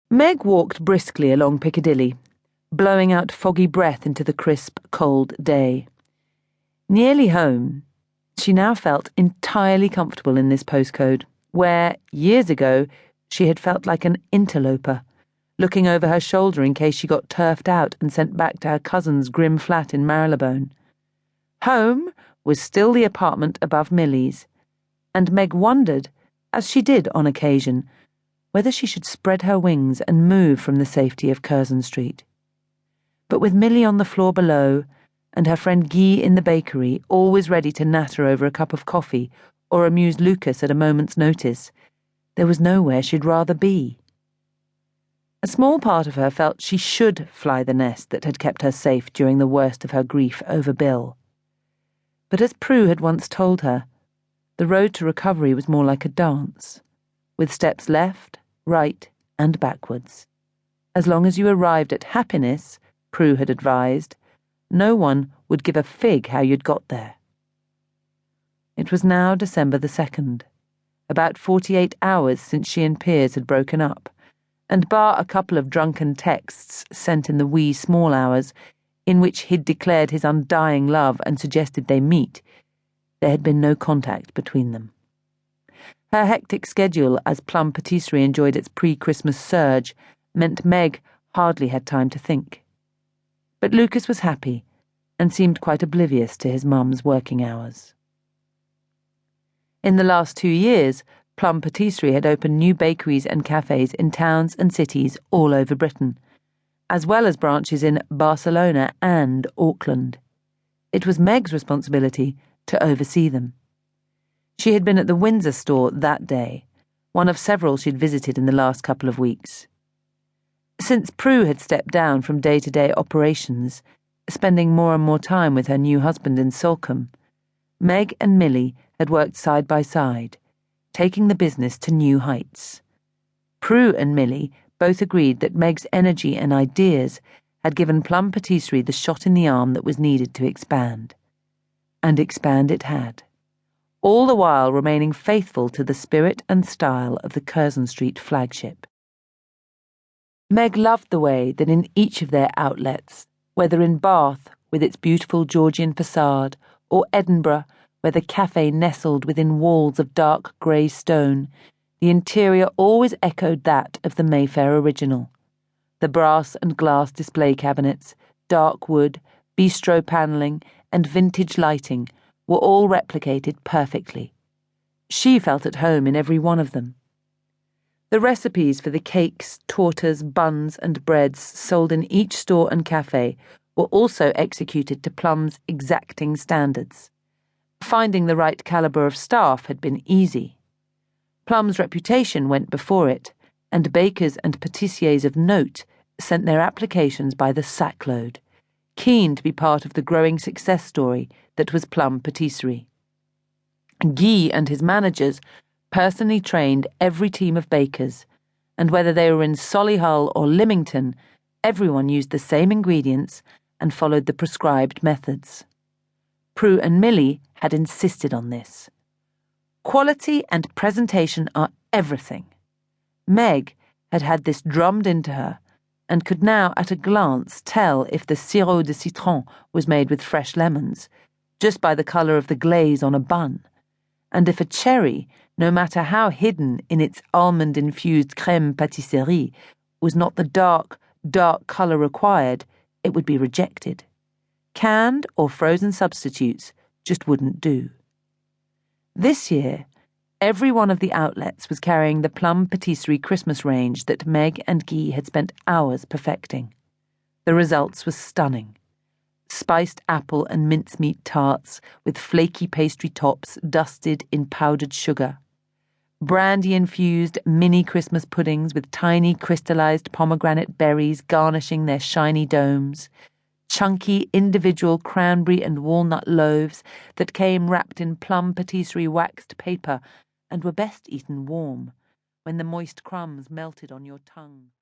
Meg walked briskly along Piccadilly, blowing out foggy breath into the crisp, cold day. Nearly home, she now felt entirely comfortable in this postcode, where, years ago, she had felt like an interloper, looking over her shoulder in case she got turfed out and sent back to her cousin's grim flat in Marylebone. Home was still the apartment above Millie's, and Meg wondered, as she did on occasion, whether she should spread her wings and move from the safety of Curzon Street. But with Millie on the floor below, and her friend Guy in the bakery, always ready to natter over a cup of coffee or amuse Lucas at a moment's notice, there was nowhere she'd rather be. A small part of her felt she should fly the nest that had kept her safe during the worst of her grief over Bill. But as Prue had once told her, the road to recovery was more like a dance, with steps left, right, and backwards. As long as you arrived at happiness, Prue had advised, no one would give a fig how you'd got there. It was now December the 2nd, about 48 hours since she and Piers had broken up, and bar a couple of drunken texts sent in the wee small hours, in which he'd declared his undying love and suggested they meet, there had been no contact between them. Her hectic schedule as Plum Patisserie enjoyed its pre-Christmas surge meant Meg hardly had time to think. But Lucas was happy and seemed quite oblivious to his mum's working hours. In the last 2 years, Plum Patisserie had opened new bakeries and cafes in towns and cities all over Britain, as well as branches in Barcelona and Auckland. It was Meg's responsibility to oversee them. She had been at the Windsor store that day, one of several she'd visited in the last couple of weeks. Since Prue had stepped down from day-to-day operations, spending more and more time with her new husband in Salcombe, Meg and Millie had worked side by side, taking the business to new heights. Prue and Millie both agreed that Meg's energy and ideas had given Plum Patisserie the shot in the arm that was needed to expand. And expand it had, all the while remaining faithful to the spirit and style of the Curzon Street flagship. Meg loved the way that in each of their outlets, whether in Bath with its beautiful Georgian facade, or Edinburgh, where the cafe nestled within walls of dark grey stone, the interior always echoed that of the Mayfair original. The brass and glass display cabinets, dark wood, bistro panelling, and vintage lighting were all replicated perfectly. She felt at home in every one of them. The recipes for the cakes, tortas, buns, and breads sold in each store and cafe were also executed to Plum's exacting standards. Finding the right calibre of staff had been easy. Plum's reputation went before it, and bakers and patissiers of note sent their applications by the sackload, keen to be part of the growing success story that was Plum Patisserie. Guy and his managers personally trained every team of bakers, and whether they were in Solihull or Lymington, everyone used the same ingredients and followed the prescribed methods. Prue and Millie had insisted on this. Quality and presentation are everything. Meg had had this drummed into her, and could now at a glance tell if the sirop de citron was made with fresh lemons, just by the colour of the glaze on a bun, and if a cherry, no matter how hidden in its almond-infused crème pâtisserie, was not the dark colour required, it would be rejected. Canned or frozen substitutes just wouldn't do. This year, every one of the outlets was carrying the Plum Patisserie Christmas range that Meg and Guy had spent hours perfecting. The results were stunning. Spiced apple and mincemeat tarts with flaky pastry tops dusted in powdered sugar. Brandy-infused mini Christmas puddings with tiny crystallized pomegranate berries garnishing their shiny domes. Chunky individual cranberry and walnut loaves that came wrapped in Plum Patisserie waxed paper and were best eaten warm, when the moist crumbs melted on your tongue.